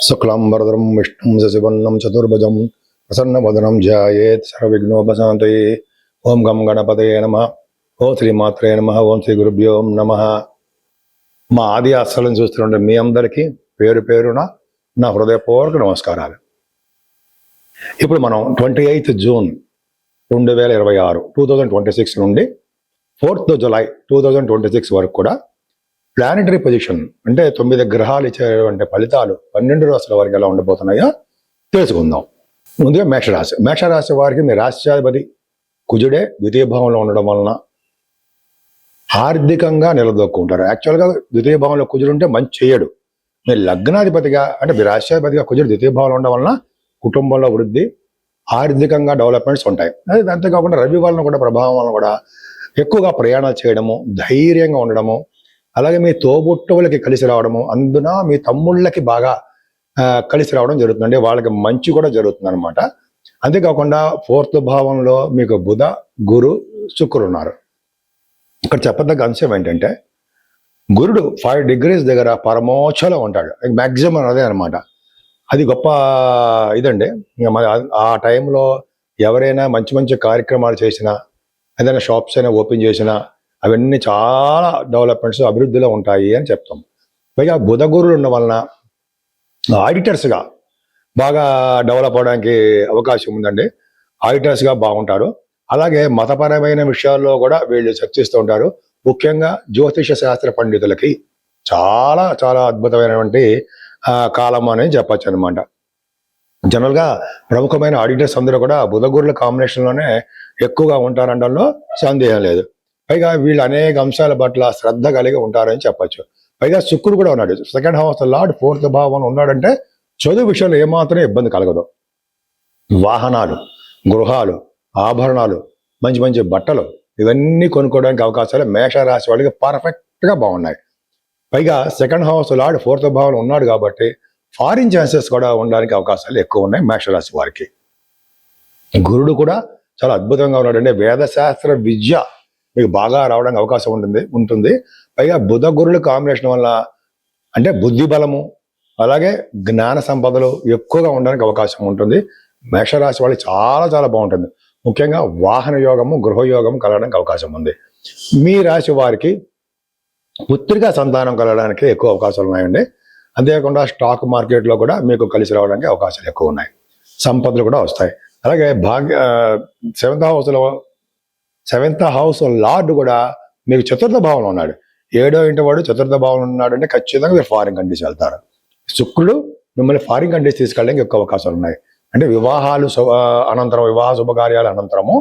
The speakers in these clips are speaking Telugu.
శుక్లాంబరధరం విష్ణుం శశివర్ణం చతుర్భుజం ప్రసన్నవదనం ధ్యాయేత్ సర్వవిఘ్నోపశాంతయే. ఓం గం గణపతయే నమః. ఓం శ్రీమాత్రే నమః. ఓం శ్రీ గురుభ్యో నమః. మా ఆది ఆశ్రయం చూస్తుంటే మీ అందరికీ పేరు పేరున నా హృదయపూర్వక నమస్కారాలు. ఇప్పుడు మనం 28 జూన్ 2026 2026 నుండి 4th జులై 2026 వరకు కూడా ప్లానెటరీ పొజిషన్ అంటే 9 గ్రహాలు ఇచ్చేటువంటి ఫలితాలు 12 రాశుల వారికి ఎలా ఉండబోతున్నాయో తెలుసుకుందాం. ముందుగా మేషరాశి. మేషరాశి వారికి మీ రాశ్యాధిపతి కుజుడే ద్వితీయ భావంలో ఉండడం వలన ఆర్థికంగా నిలదొక్కుంటారు. యాక్చువల్గా ద్వితీయ భావంలో కుజుడు ఉంటే మంచి చేయడు. మీరు లగ్నాధిపతిగా అంటే మీ రాశ్యాధిపతిగా కుజుడు ద్వితీయ భావంలో ఉండడం వలన కుటుంబంలో వృద్ధి, ఆర్థికంగా డెవలప్మెంట్స్ ఉంటాయి. అది అంతేకాకుండా రవి వలన కూడా ప్రభావం వలన కూడా ఎక్కువగా ప్రయాణాలు చేయడము, ధైర్యంగా ఉండడము, అలాగే మీ తోబుట్టువులకి కలిసి రావడము, అందున మీ తమ్ముళ్ళకి బాగా కలిసి రావడం జరుగుతుంది. అంటే వాళ్ళకి మంచి కూడా జరుగుతుంది అనమాట. అంతేకాకుండా 4th భావంలో మీకు బుధ, గురు, శుక్రుడు ఉన్నారు. ఇక్కడ చెప్పదగ్గ అంశం ఏంటంటే గురుడు 5 degrees దగ్గర పరమోచ్చలో ఉంటాడు. మ్యాక్సిమం అదే అనమాట. అది గొప్ప ఇదండి. ఆ టైంలో ఎవరైనా మంచి మంచి కార్యక్రమాలు చేసినా, ఏదైనా షాప్స్ అయినా ఓపెన్ చేసినా అవన్నీ చాలా డెవలప్మెంట్స్ అభివృద్ధిలో ఉంటాయి అని చెప్తాం. పైగా బుధ గురులు ఉన్న వలన ఆడిటర్స్గా బాగా డెవలప్ అవడానికి అవకాశం ఉందండి. ఆడిటర్స్గా బాగుంటారు. అలాగే మతపరమైన విషయాల్లో కూడా వీళ్ళు చర్చిస్తూ ఉంటారు. ముఖ్యంగా జ్యోతిష శాస్త్ర పండితులకి చాలా చాలా అద్భుతమైనటువంటి కాలం అని చెప్పచ్చు అనమాట. జనరల్గా ప్రముఖమైన ఆడిటర్స్ అందరూ కూడా బుధగురుల కాంబినేషన్లోనే ఎక్కువగా ఉంటారనడంలో సందేహం లేదు. పైగా వీళ్ళు అనేక అంశాల పట్ల శ్రద్ధ కలిగి ఉంటారని చెప్పచ్చు. పైగా శుక్రుడు కూడా ఉన్నాడు. 2nd house లార్డ్ 4th భావంలో ఉన్నాడంటే చదువు విషయంలో ఏమాత్రం ఇబ్బంది కలగదు. వాహనాలు, గృహాలు, ఆభరణాలు, మంచి మంచి బట్టలు ఇవన్నీ కొనుక్కోవడానికి అవకాశాలు మేషరాశి వాళ్ళకి పర్ఫెక్ట్గా బాగున్నాయి. పైగా 2nd house లార్డ్ 4th భావంలో ఉన్నాడు కాబట్టి ఫారిన్ ఛాన్సెస్ కూడా ఉండడానికి అవకాశాలు ఎక్కువ ఉన్నాయి మేషరాశి వారికి. గురుడు కూడా చాలా అద్భుతంగా ఉన్నాడు. అంటే వేదశాస్త్ర విద్య మీకు బాగా రావడానికి అవకాశం ఉంటుంది. పైగా బుధ గురుల కాంబినేషన్ వల్ల అంటే బుద్ధి బలము, అలాగే జ్ఞాన సంపదలు ఎక్కువగా ఉండడానికి అవకాశం ఉంటుంది. మేషరాశి వాళ్ళకి చాలా చాలా బాగుంటుంది. ముఖ్యంగా వాహన యోగము, గృహయోగము కలగడానికి అవకాశం ఉంది. మీ రాశి వారికి పుత్రికా సంతానం కలగడానికి ఎక్కువ అవకాశాలు ఉన్నాయండి. అంతేకాకుండా స్టాక్ మార్కెట్లో కూడా మీకు కలిసి రావడానికి అవకాశాలు ఎక్కువ ఉన్నాయి. సంపదలు కూడా వస్తాయి. అలాగే 7th house లార్డ్ కూడా మీకు 4th భావంలో ఉన్నాడు. 7వ ఇంటి వాడు 4th భావంలో ఉన్నాడు అంటే ఖచ్చితంగా మీరు ఫారిన్ కంట్రీస్ వెళ్తారు. శుక్రుడు మిమ్మల్ని ఫారిన్ కంట్రీస్ తీసుకెళ్ళడానికి ఎక్కువ అవకాశాలు ఉన్నాయి. అంటే వివాహాలు అనంతరం, వివాహ శుభకార్యాల అనంతరము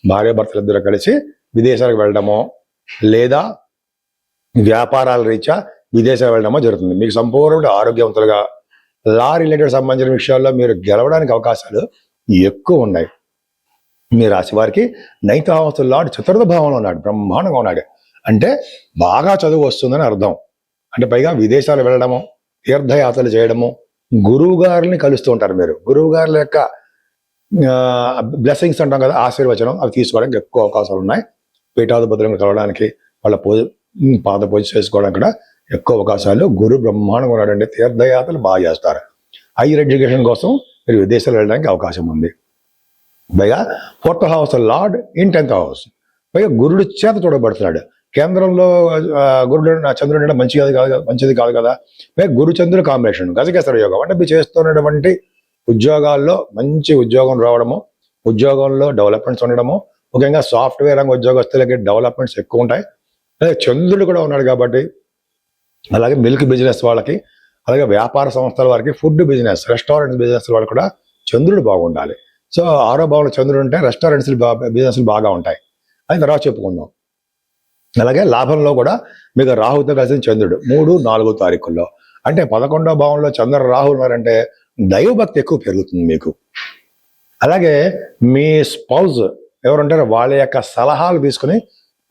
భార్యాభర్తలు ఇద్దరు కలిసి విదేశాలకు వెళ్ళడమో లేదా వ్యాపారాల రీత్యా విదేశాలు వెళ్ళడమో జరుగుతుంది. మీకు సంపూర్ణ ఆరోగ్యవంతులుగా లా రిలేటెడ్ సంబంధించిన విషయాల్లో మీరు గెలవడానికి అవకాశాలు ఎక్కువ ఉన్నాయి. మీ రాశి వారికి 9th house లార్డ్ 4th భావంలో ఉన్నాడు. బ్రహ్మాండంగా ఉన్నాడు. అంటే బాగా చదువు వస్తుందని అర్థం. అంటే పైగా విదేశాలు వెళ్ళడము, తీర్థయాత్రలు చేయడము, గురువు గారిని కలుస్తూ ఉంటారు. మీరు గురువు గారుల యొక్క బ్లెస్సింగ్స్ అంటాం కదా, ఆశీర్వచనం, అవి తీసుకోవడానికి ఎక్కువ అవకాశాలు ఉన్నాయి. పీఠాధిపతులను కలవడానికి, వాళ్ళ పాద పూజ చేసుకోవడానికి కూడా ఎక్కువ అవకాశాలు. గురు బ్రహ్మాండంగా ఉన్నాడంటే తీర్థయాత్రలు బాగా చేస్తారు. హైయర్ ఎడ్యుకేషన్ కోసం మీరు విదేశాలు వెళ్ళడానికి అవకాశం ఉంది. పైగా 4th house lord in 10th house. పైగా గురుడు చేత చూడబడుతున్నాడు. కేంద్రంలో గురుడు చంద్రుడు అంటే మంచిది కాదు కదా. పైగా గురు చంద్రుడు కాంబినేషన్ గజకేసర యోగం. అంటే మీరు చేస్తున్నటువంటి ఉద్యోగాల్లో మంచి ఉద్యోగం రావడము, ఉద్యోగంలో డెవలప్మెంట్స్ ఉండడము, ముఖ్యంగా సాఫ్ట్వేర్ రంగ ఉద్యోగస్తులకి డెవలప్మెంట్స్ ఎక్కువ ఉంటాయి. అలాగే చంద్రుడు కూడా ఉన్నాడు కాబట్టి, అలాగే మిల్క్ బిజినెస్ వాళ్ళకి, అలాగే వ్యాపార సంస్థల వారికి, ఫుడ్ బిజినెస్, రెస్టారెంట్ బిజినెస్ వాళ్ళకి కూడా చంద్రుడు బాగుండాలి. సో 6వ భావంలో చంద్రుడు ఉంటే రెస్టారెంట్స్ బిజినెస్లు బాగా ఉంటాయి. అది తర్వాత చెప్పుకుందాం. అలాగే లాభంలో కూడా మీకు రాహుతో కలిసిన చంద్రుడు 3, 4 తారీఖుల్లో. అంటే 11వ భావంలో చంద్ర రాహు ఉన్నారంటే దైవభక్తి ఎక్కువ పెరుగుతుంది మీకు. అలాగే మీ స్పౌజ్ ఎవరుంటారో వాళ్ళ యొక్క సలహాలు తీసుకుని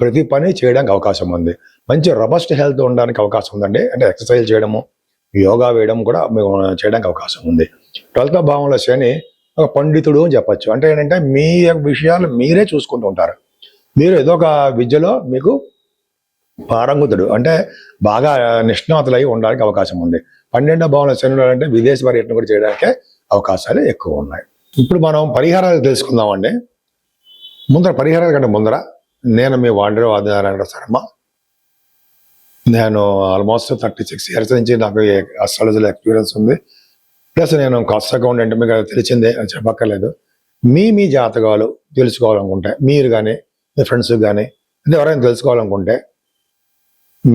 ప్రతి పని చేయడానికి అవకాశం ఉంది. మంచి రబస్ట్ హెల్త్ ఉండడానికి అవకాశం ఉందండి. అంటే ఎక్సర్సైజ్ చేయడము, యోగా వేయడం కూడా మీకు చేయడానికి అవకాశం ఉంది. 12వ భావంలో శని ఒక పండితుడు అని చెప్పచ్చు. అంటే ఏంటంటే మీ విషయాలు మీరే చూసుకుంటూ ఉంటారు. మీరు ఏదో ఒక విద్యలో మీకు పారంగుతుడు అంటే బాగా నిష్ణాతులై ఉండడానికి అవకాశం ఉంది. 12వ భావంలో శని ఉన్నాడంటే విదేశ పర్యటన కూడా చేయడానికే అవకాశాలు ఎక్కువ ఉన్నాయి. ఇప్పుడు మనం పరిహారాలు తెలుసుకుందామండి. పరిహారాల కంటే ముందర నేను మీ వాండర్ ఆదినారాయణ శర్మ. నేను ఆల్మోస్ట్ 36 ఇయర్స్ నుంచి నాకు అస్ట్రాలజీలో ఎక్స్పీరియన్స్ ఉంది. ప్లస్ నేను కాస్ట్ అకౌంటెంట్, మీకు అది తెలిసిందే, అని చెప్పక్కర్లేదు. మీ జాతకాలు తెలుసుకోవాలనుకుంటే మీరు కానీ మీ ఫ్రెండ్స్ కానీ అంటే ఎవరైనా తెలుసుకోవాలనుకుంటే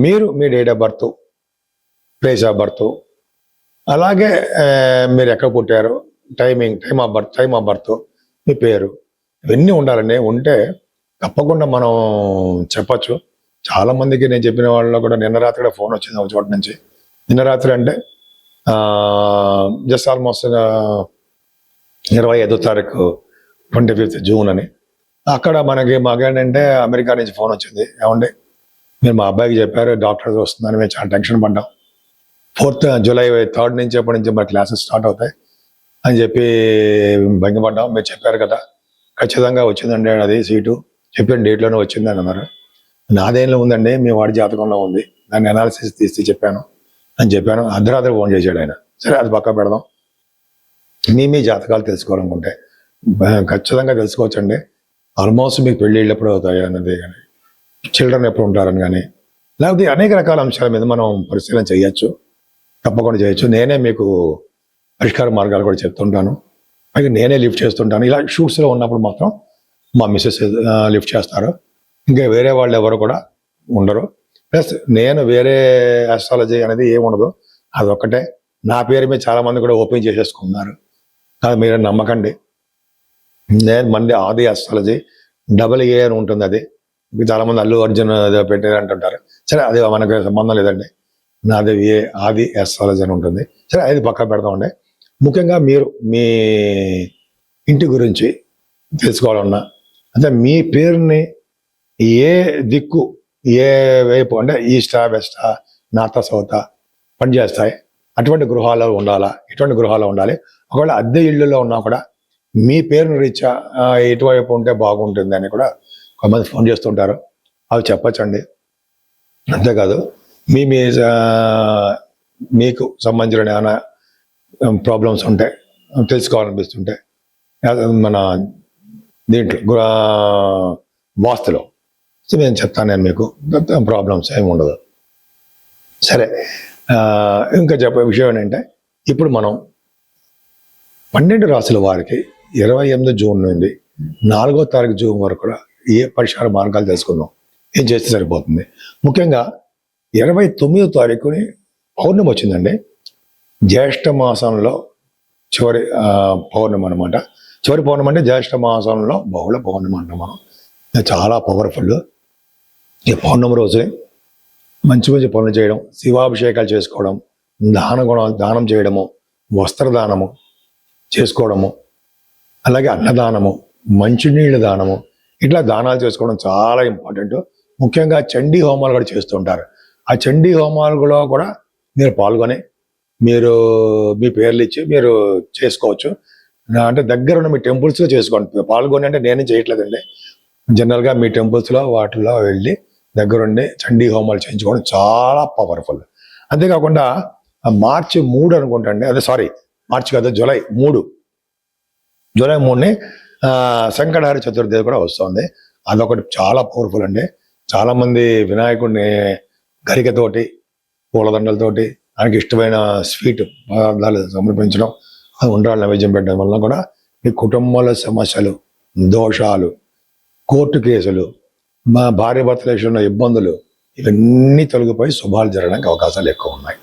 మీరు మీ date of birth, place of birth, అలాగే మీరు ఎక్కడ పుట్టారు, టైమ్ ఆఫ్ బర్త్, మీ పేరు, ఇవన్నీ ఉండాలండి. ఉంటే తప్పకుండా మనం చెప్పచ్చు. చాలా మందికి నేను చెప్పిన వాళ్ళలో కూడా నిన్న రాత్రి కూడా ఫోన్ వచ్చింది ఒక చోట నుంచి. నిన్న రాత్రి అంటే జస్ట్ ఆల్మోస్ట్ 25వ తారీఖు 25th జూన్ అని. అక్కడ మాకేంటంటే అమెరికా నుంచి ఫోన్ వచ్చింది. ఏమండి మీరు మా అబ్బాయికి చెప్పారు డాక్టర్స్ వస్తుందని, మేము చాలా టెన్షన్ పడ్డాం. 4th జూలై 3rd నుంచి ఎప్పటి నుంచి మన క్లాసెస్ స్టార్ట్ అవుతాయి అని చెప్పి భంగపడ్డాం. మీరు చెప్పారు కదా, ఖచ్చితంగా వచ్చిందండి అది సీటు, చెప్పిన డేట్లోనే వచ్చింది అని అన్నారు. నాదేంలో ఉందండి, మీ వాడి జాతకంలో ఉంది, దాన్ని అనాలిసిస్ తీసి చెప్పాను అని చెప్పాను. అర్ధరాత్రి ఫోన్ చేశాడు ఆయన. సరే అది పక్క పెడదాం. మీ జాతకాలు తెలుసుకోవాలనుకుంటే ఖచ్చితంగా తెలుసుకోవచ్చండి. ఆల్మోస్ట్ మీకు పెళ్ళిళ్ళు ఎప్పుడు అవుతాయి అన్నది కానీ, చిల్డ్రన్ ఎప్పుడు ఉంటారని కానీ, లేకపోతే అనేక రకాల అంశాల మీద మనం పరిశీలన చేయొచ్చు, తప్పకుండా చేయొచ్చు. నేనే మీకు పరిష్కార మార్గాలు కూడా చెప్తుంటాను, అయితే నేనే లిఫ్ట్ చేస్తుంటాను. ఇలా షూట్స్లో ఉన్నప్పుడు మాత్రం మా మిస్సెస్ లిఫ్ట్ చేస్తారు, ఇంకా వేరే వాళ్ళు ఎవరు కూడా ఉండరు. ప్లస్ నేను వేరే ఆస్ట్రాలజీ అనేది ఏముండదు, అదొక్కటే. నా పేరు మీద చాలా మంది కూడా ఓపెన్ చేసేసుకున్నారు, అది మీరు నమ్మకండి. నేను మంది ఆది ఆస్ట్రాలజీ AA అని ఉంటుంది. అది చాలా మంది అల్లు అర్జున్ పెట్టారు అంటుంటారు. సరే అది మనకు సంబంధం లేదండి, నాది ఆది ఆస్ట్రాలజీ అని ఉంటుంది. సరే అది పక్క పెడతామండి. ముఖ్యంగా మీరు మీ ఇంటి గురించి తెలుసుకోవాలన్నా, అంటే మీ పేరుని ఏ దిక్కు, ఏ వైపు, అంటే ఈస్టా వెస్టా, నార్త్ సౌత్ పనిచేస్తాయి, అటువంటి గృహాలు ఉండాలా, ఇటువంటి గృహాలు ఉండాలి. ఒకవేళ అద్దె ఇళ్ళలో ఉన్నా కూడా మీ పేరును రీత్యా ఎటువైపు ఉంటే బాగుంటుంది అని కూడా కొంతమంది ఫోన్ చేస్తుంటారు, అవి చెప్పచ్చండి. అంతేకాదు మీకు సంబంధించిన ఏమైనా ప్రాబ్లమ్స్ ఉంటే, తెలుసుకోవాలనిపిస్తుంటే, మన దీంట్లో వాస్తులో నేను చెప్తాను మీకు, ప్రాబ్లమ్స్ ఏమి ఉండదు. సరే, ఇంకా చెప్పే విషయం ఏంటంటే, ఇప్పుడు మనం 12 రాశుల వారికి 28 జూన్ నుండి 4వ తారీఖు జూన్ వరకు కూడా ఏ పరిష్కార మార్గాలు తెలుసుకుందాం, ఏం చేస్తే సరిపోతుంది. ముఖ్యంగా 29వ తారీఖుని పౌర్ణమి వచ్చిందండి. జ్యేష్ఠ మాసంలో చివరి పౌర్ణమి అనమాట. చివరి పౌర్ణమి అంటే జ్యేష్ఠ మాసంలో బహుళ పౌర్ణమి అంటాం మనం. చాలా పవర్ఫుల్. ఈ పౌర్ణమి రోజు మంచి పనులు చేయడం, శివాభిషేకాలు చేసుకోవడం, దానం చేయడము, వస్త్రదానము చేసుకోవడము, అలాగే అన్నదానము, మంచినీళ్ళ దానము, ఇట్లా దానాలు చేసుకోవడం చాలా ఇంపార్టెంట్. ముఖ్యంగా చండీ హోమాలు కూడా చేస్తుంటారు. ఆ చండీ హోమాలలో కూడా మీరు పాల్గొని మీరు మీ పేర్లు ఇచ్చి మీరు చేసుకోవచ్చు. అంటే దగ్గర ఉన్న మీ టెంపుల్స్లో చేసుకోండి. పాల్గొని అంటే నేను చేయట్లేదండి, జనరల్గా మీ టెంపుల్స్లో వాటిల్లో వెళ్ళి దగ్గరుండి చండీ హోమాలు చేయించుకోవడం చాలా పవర్ఫుల్. అంతేకాకుండా మార్చి 3 అనుకుంటండి, అదే సారీ మార్చి కాదు, జూలై 3ని సంకటహర చతుర్థి కూడా వస్తుంది. అదొకటి చాలా పవర్ఫుల్ అండి. చాలా మంది వినాయకుడిని గరికతోటి, పూలదండలతోటి, ఆయనకి ఇష్టమైన స్వీట్ పదార్థాలు సమర్పించడం, అది ఉండ్రాళ్ళ నైవేద్యం పెట్టడం వల్ల కూడా మీ కుటుంబంలో సమస్యలు, దోషాలు, కోర్టు కేసులు, మా భార్య భర్తల విషయంలో ఇబ్బందులు, ఇవన్నీ తొలగిపోయి శుభాలు జరగడానికి అవకాశాలు ఎక్కువ ఉన్నాయి.